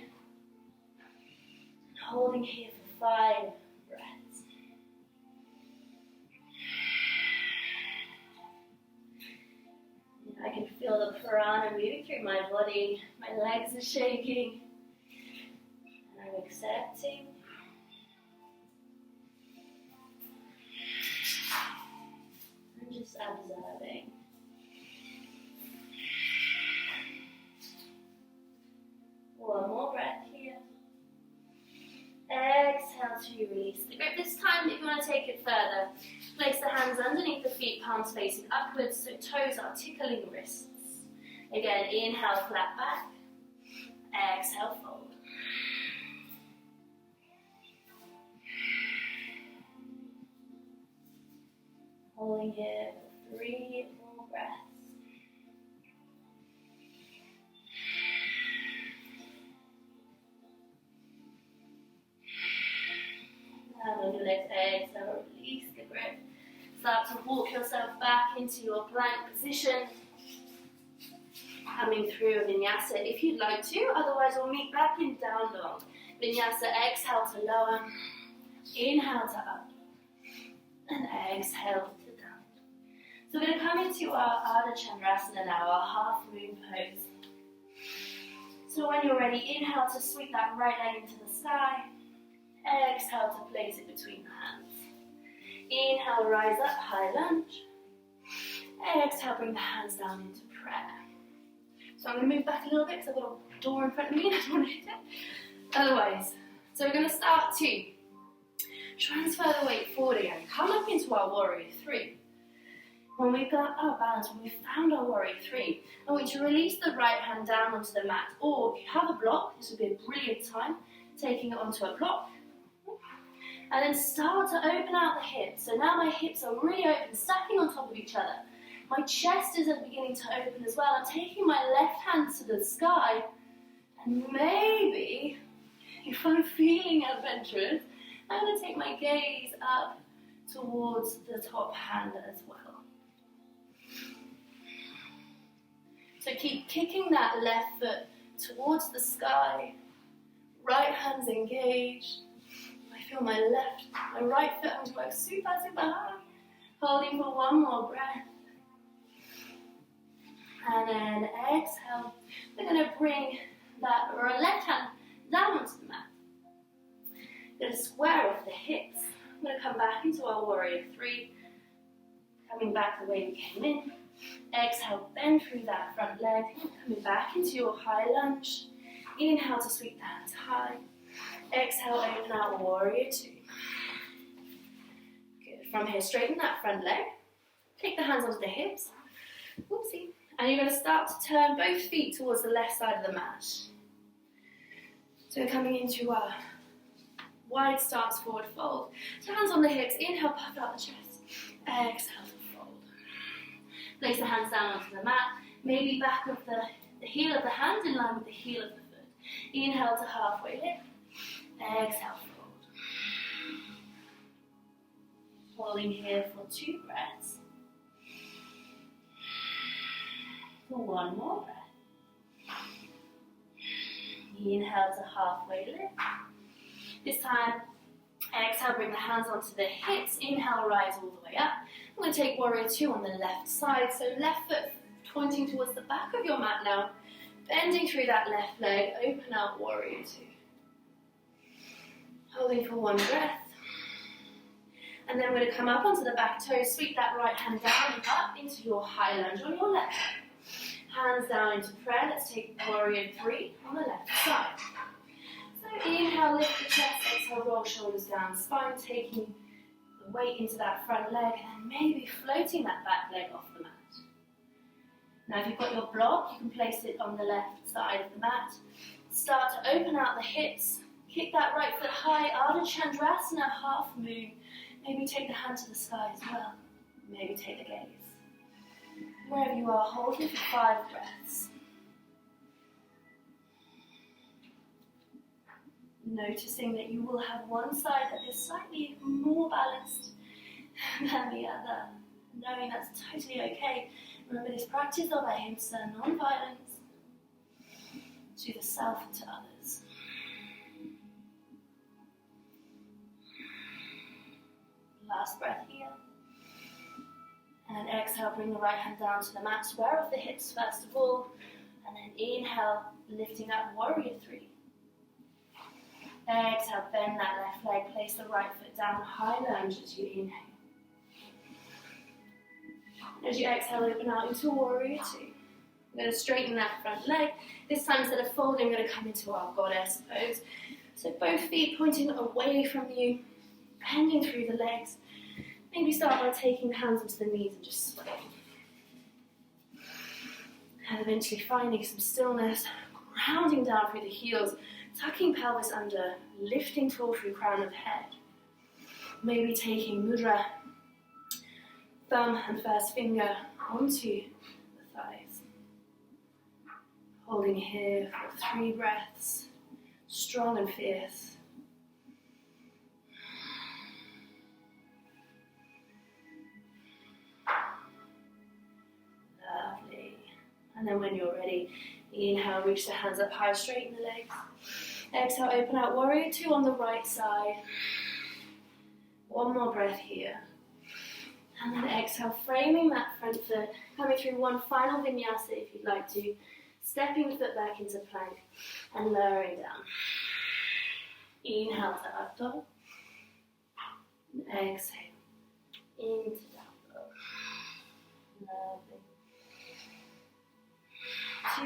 And holding here for 5 breaths. I can feel the prana moving through my body. My legs are shaking. And I'm accepting. I'm just observing. One more breath here. Exhale to release the grip. This time, if you want to take it further, place the hands underneath the feet, palms facing upwards, so toes are tickling wrists. Again, inhale, flat back. Exhale, fold. Holding here for 3 more breaths. And on your next exhale, release the grip. Start to walk yourself back into your plank position. Coming through a vinyasa if you'd like to, otherwise we'll meet back in down dog. Vinyasa, exhale to lower, inhale to up, and exhale to down. So we're going to come into our Ardha Chandrasana now, our half moon pose. So when you're ready, inhale to sweep that right leg into the sky. Exhale to place it between the hands. Inhale, rise up, high lunge. Exhale, bring the hands down into prayer. So I'm going to move back a little bit because I've got a door in front of me and I don't want to hit it. Otherwise, so we're going to start to transfer the weight forward again. Come up into our warrior 3. When we've got our balance, when we've found our warrior 3, I want you to release the right hand down onto the mat. Or if you have a block, this would be a brilliant time, taking it onto a block. And then start to open out the hips. So now my hips are really open, stacking on top of each other. My chest is beginning to open as well. I'm taking my left hand to the sky. And maybe, if I'm feeling adventurous, I'm going to take my gaze up towards the top hand as well. So keep kicking that left foot towards the sky. Right hand's engaged. I feel my right foot having to work super, super hard. Holding for 1 more breath. And then exhale. We're going to bring that left hand down onto the mat. Going to square off the hips. I'm going to come back into our warrior three. Coming back the way we came in. Exhale, bend through that front leg. Coming back into your high lunge. Inhale to sweep the hands high. Exhale, open out warrior two. Good. From here, straighten that front leg. Take the hands onto the hips. Whoopsie. And you're going to start to turn both feet towards the left side of the mat. So we're coming into our wide stance, forward fold. So hands on the hips. Inhale, puff out the chest. Exhale to fold. Place the hands down onto the mat. Maybe back of the heel of the hand in line with the heel of the foot. Inhale to halfway lift. Exhale, fold. Holding here for 2 breaths. For 1 more breath. Inhale to halfway lift. This time, exhale, bring the hands onto the hips. Inhale, rise all the way up. I'm going to take warrior two on the left side. So left foot pointing towards the back of your mat now. Bending through that left leg, open out warrior two. Holding for 1 breath. And then we're going to come up onto the back toes, sweep that right hand down and up into your high lunge on your left. Hands down into prayer. Let's take warrior three on the left side. So inhale, lift the chest, exhale, roll shoulders down, spine taking the weight into that front leg, and then maybe floating that back leg off the mat. Now if you've got your block, you can place it on the left side of the mat. Start to open out the hips. Kick that right foot high, Ardha Chandrasana, half moon. Maybe take the hand to the sky as well. Maybe take the gaze. Wherever you are, hold it for 5 breaths. Noticing that you will have one side that is slightly more balanced than the other. Knowing that's totally okay. Remember this practice of Ahimsa, non-violence, to the self and to others. Last breath here. And exhale, bring the right hand down to the mat. Square off the hips first of all. And then inhale, lifting up warrior three. Exhale, bend that left leg. Place the right foot down. High lunge as you inhale. As you exhale, open out into warrior two. We're going to straighten that front leg. This time, instead of folding, we're going to come into our goddess pose. So both feet pointing away from you, bending through the legs. Maybe start by taking the hands onto the knees and just sway. And eventually finding some stillness, grounding down through the heels, tucking pelvis under, lifting tall through crown of head. Maybe taking mudra, thumb and first finger onto the thighs. Holding here for 3 breaths, strong and fierce. Lovely. And then when you're ready, inhale, reach the hands up high, straighten the legs. Exhale, open out warrior two on the right side. 1 more breath here. And then exhale, framing that front foot, coming through one final vinyasa if you'd like to. Stepping the foot back into plank and lowering down. Inhale to up dog. And exhale into down dog. Lovely.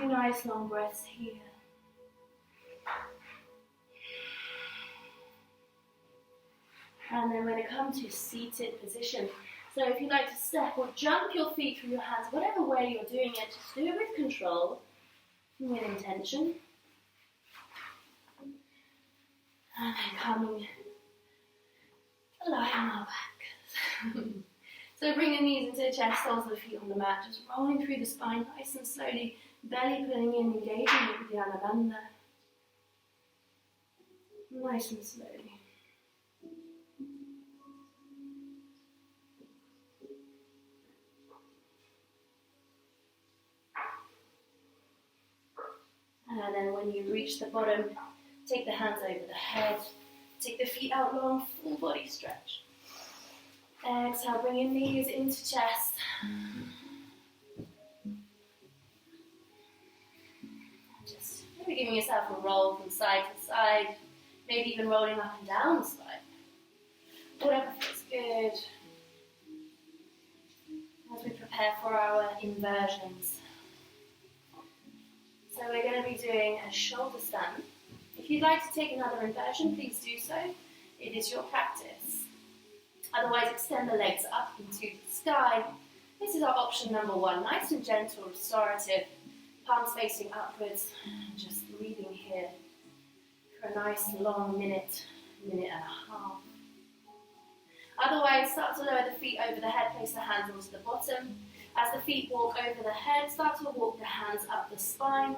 2 nice long breaths here. And then we're going to come to seated position. So if you'd like to step or jump your feet through your hands, whatever way you're doing it, just do it with control and with intention. And then coming, lying on our back. So bring the knees into the chest, soles of the feet on the mat, just rolling through the spine nice and slowly, belly pulling in, engaging with the Anabandha. Nice and slowly. And then when you reach the bottom, take the hands over the head, take the feet out long, full body stretch. Exhale, bring your knees into chest. Just maybe Maybe giving yourself a roll from side to side, maybe even rolling up and down the spine. Whatever feels good. As we prepare for our inversions. So we're going to be doing a shoulder stand. If you'd like to take another inversion, please do so. It is your practice. Otherwise, extend the legs up into the sky. This is our option number one. Nice and gentle, restorative. Palms facing upwards. Just breathing here for a nice long minute, minute and a half. Otherwise, start to lower the feet over the head, place the hands onto the bottom. As the feet walk over the head, start to walk the hands up the spine,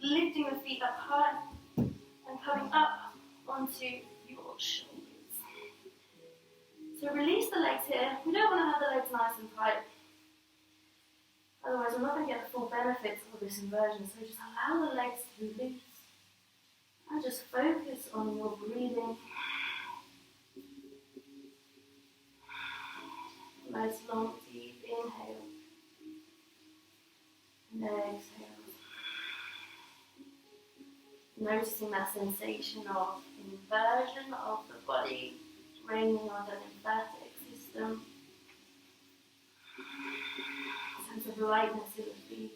lifting the feet up high and coming up onto your shoulders. So release the legs here. We don't want to have the legs nice and tight. Otherwise, we're not going to get the full benefits of this inversion. So just allow the legs to loose and just focus on your breathing. Nice long deep inhale and exhale. Noticing that sensation of inversion of the body, draining on the lymphatic system. Sense of lightness in the feet.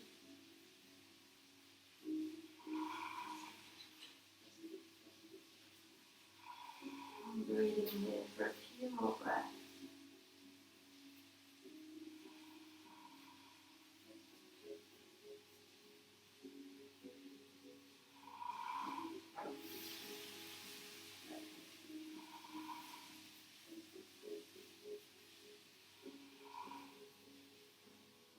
I'm breathing here for a few more breaths.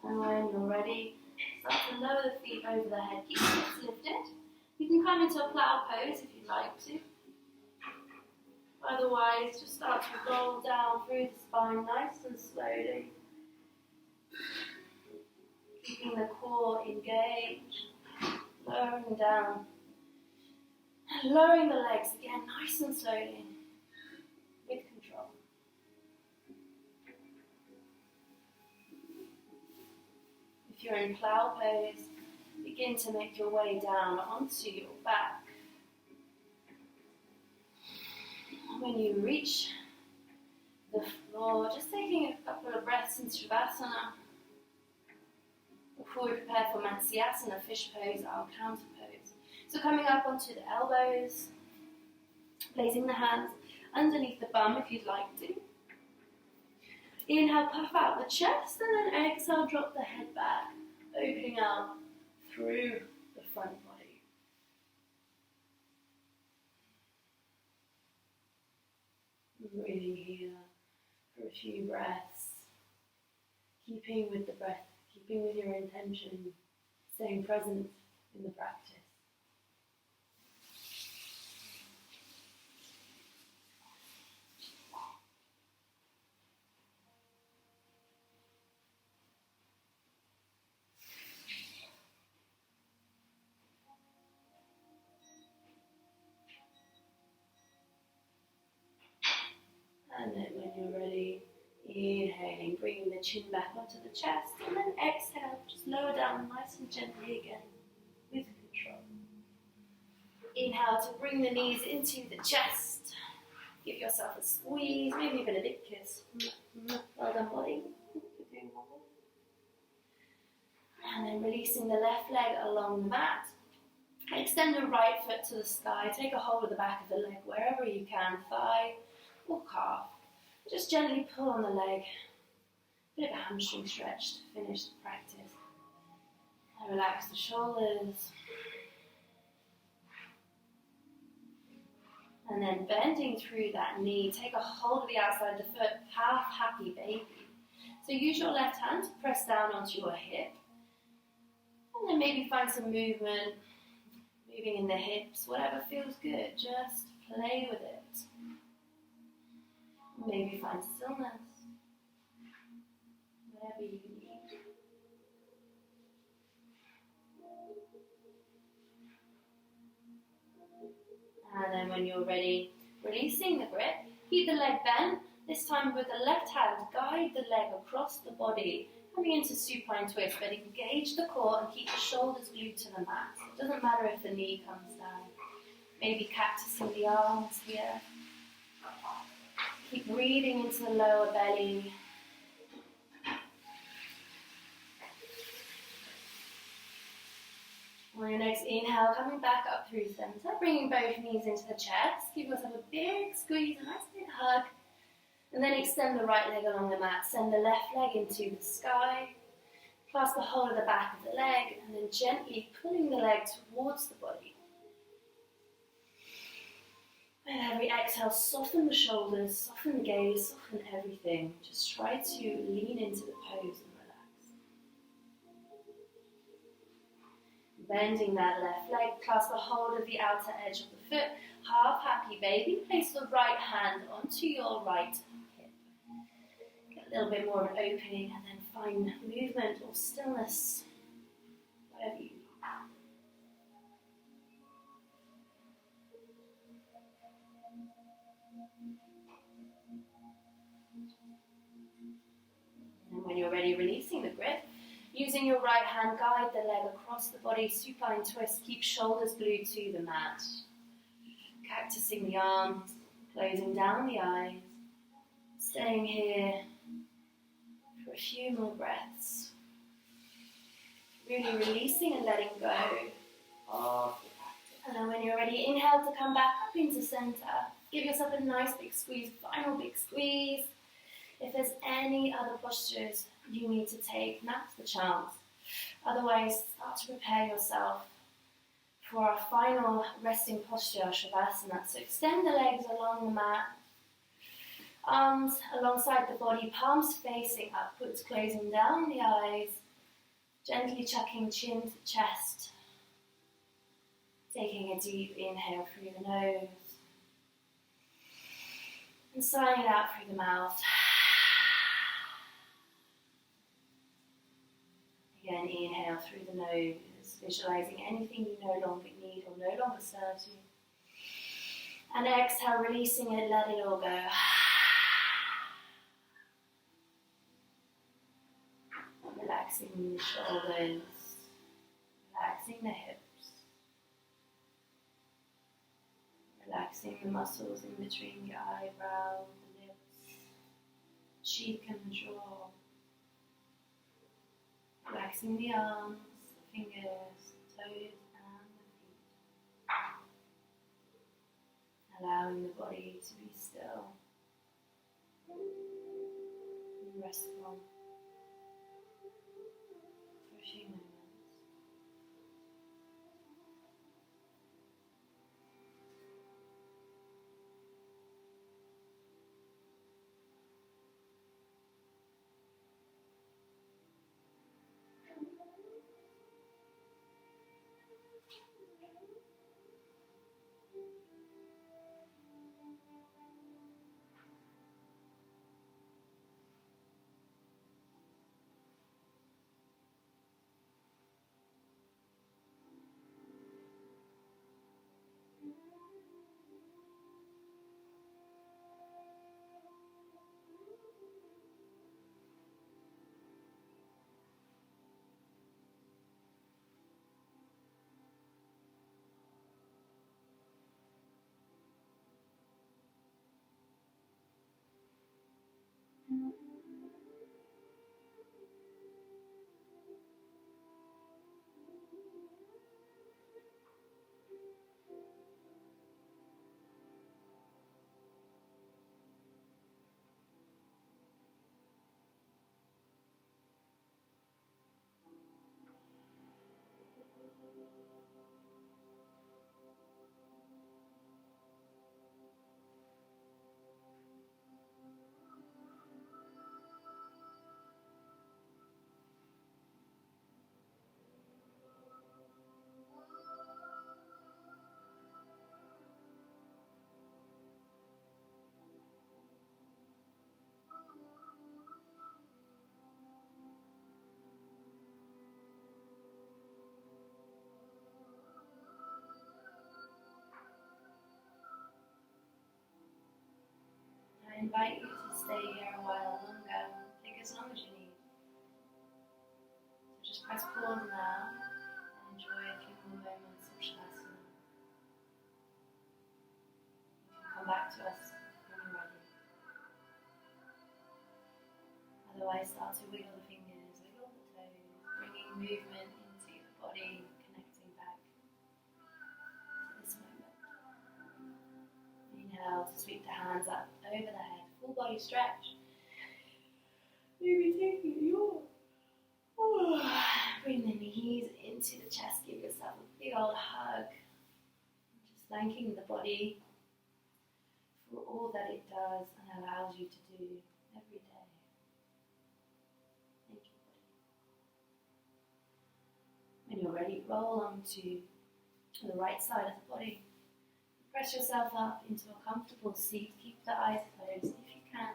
And when you're ready, start to lower the feet over the head, keep the hips lifted. You can come into a plow pose if you'd like to. Otherwise, just start to roll down through the spine nice and slowly. Keeping the core engaged, lowering down. And lowering the legs again nice and slowly, with control. If you're in plow pose, begin to make your way down onto your back. When you reach the floor, just taking a couple of breaths in Shavasana before we prepare for Matsyasana, fish pose, our counter pose. So coming up onto the elbows, placing the hands underneath the bum if you'd like to. Inhale, puff out the chest, and then exhale, drop the head back, opening out through the front body. Breathing here for a few breaths, keeping with the breath, keeping with your intention, staying present in the practice. And then when you're ready, inhaling, bringing the chin back onto the chest, and then exhale, just lower down nice and gently again, with control. Inhale to bring the knees into the chest. Give yourself a squeeze, maybe even a big kiss. Well done, body. And then releasing the left leg along the mat. Extend the right foot to the sky. Take a hold of the back of the leg wherever you can, thigh or calf. Just gently pull on the leg. Bit of a hamstring stretch to finish the practice. And relax the shoulders. And then bending through that knee, take a hold of the outside of the foot, half happy baby. So use your left hand to press down onto your hip. And then maybe find some movement, moving in the hips, whatever feels good, just play with it. Maybe find stillness, whatever you need. And then when you're ready, releasing the grip, keep the leg bent. This time with the left hand, guide the leg across the body Coming into supine twist, but engage the core and keep the shoulders glued to the mat. It doesn't matter if the knee comes down. Maybe cactusing the arms here. Keep breathing into the lower belly. On your next inhale, coming back up through center, bringing both knees into the chest. Give yourself a big squeeze, a nice big hug. And then extend the right leg along the mat. Send the left leg into the sky. Clasp the whole of the back of the leg, and then gently pulling the leg towards the body. With every exhale, soften the shoulders, soften the gaze, soften everything. Just try to lean into the pose and relax. Bending that left leg, clasp a hold of the outer edge of the foot. Half happy baby. Place the right hand onto your right hip. Get a little bit more of an opening and then find movement or stillness, whatever you need. And when you're ready, releasing the grip. Using your right hand, guide the leg across the body, supine twist, keep shoulders glued to the mat. Cactusing the arms, closing down the eyes, staying here for a few more breaths. Really releasing and letting go of the practice. And then when you're ready, inhale to come back up into center. Give yourself a nice big squeeze, final big squeeze. If there's any other postures you need to take, now's the chance. Otherwise, start to prepare yourself for our final resting posture, Shavasana. So extend the legs along the mat, arms alongside the body, palms facing upwards, closing down the eyes, gently chucking chin to chest, taking a deep inhale through the nose, and sighing it out through the mouth. Again, inhale through the nose, visualizing anything you no longer need or no longer serves you. And exhale, releasing it, let it all go. Relaxing the shoulders, relaxing the hips, relaxing the muscles in between the eyebrow, the lips, cheek and the jaw. Relaxing the arms, the fingers, the toes and the feet. Allowing the body to be still and restful for a few moments. I invite you to stay here a while longer. Take as long as you need. Press pause now and enjoy a few more moments of Shavasana. You can come back to us when you're ready. Otherwise, start to wiggle the fingers, wiggle the toes, bringing movement into the body, connecting back to this moment. Inhale to sweep the hands up over the head, full body stretch. Maybe taking your bring the knees into the chest, give yourself a big old hug. Just thanking the body for all that it does and allows you to do every day. Thank you, body. When you're ready, roll onto the right side of the body. Press yourself up into a comfortable seat. Keep the eyes closed if you can.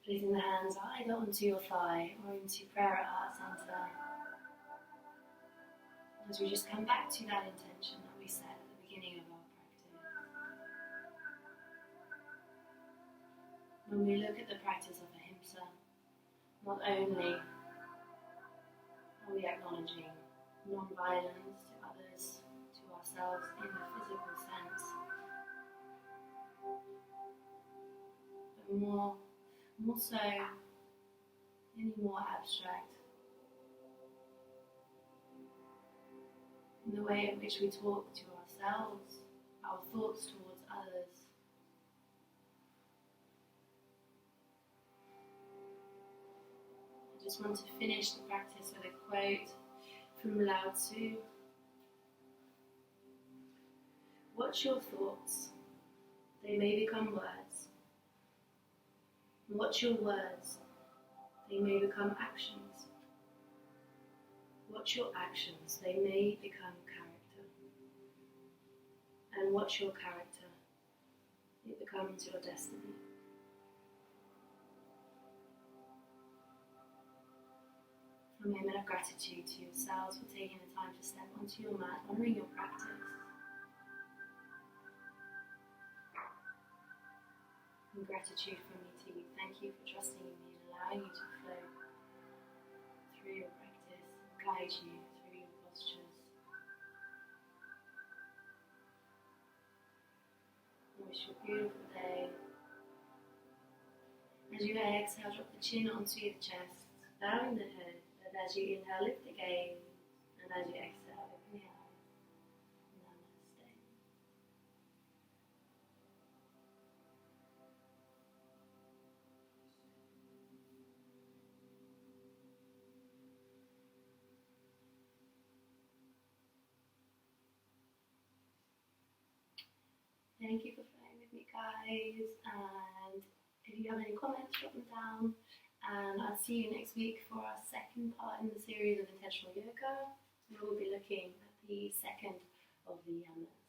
Placing the hands either onto your thigh or into prayer at heart center. As we just come back to that intention that we set at the beginning of our practice. When we look at the practice of Ahimsa, not only are we acknowledging non-violence to others, to ourselves in the physical sense, but more so, any more abstract, in the way in which we talk to ourselves, our thoughts towards others. I just want to finish the practice with a quote from Lao Tzu. Watch your thoughts, they may become words. Watch your words, they may become actions. Watch your actions, they may become character. And watch your character, it becomes your destiny. A moment of gratitude to yourselves for taking the time to step onto your mat, honouring your practice. And gratitude from me to you. Thank you for trusting in me and allowing you to flow through your practice and guide you through your postures. I wish you a beautiful day. As you exhale, drop the chin onto your chest, bowing the head, and as you inhale, lift the gaze, and as you exhale, open the eyes. Namaste. Thank you for playing with me, guys, and if you have any comments, drop them down, and I'll see you next week for our second part in the series of intentional yoga, where we'll be looking at the second of the Yamas.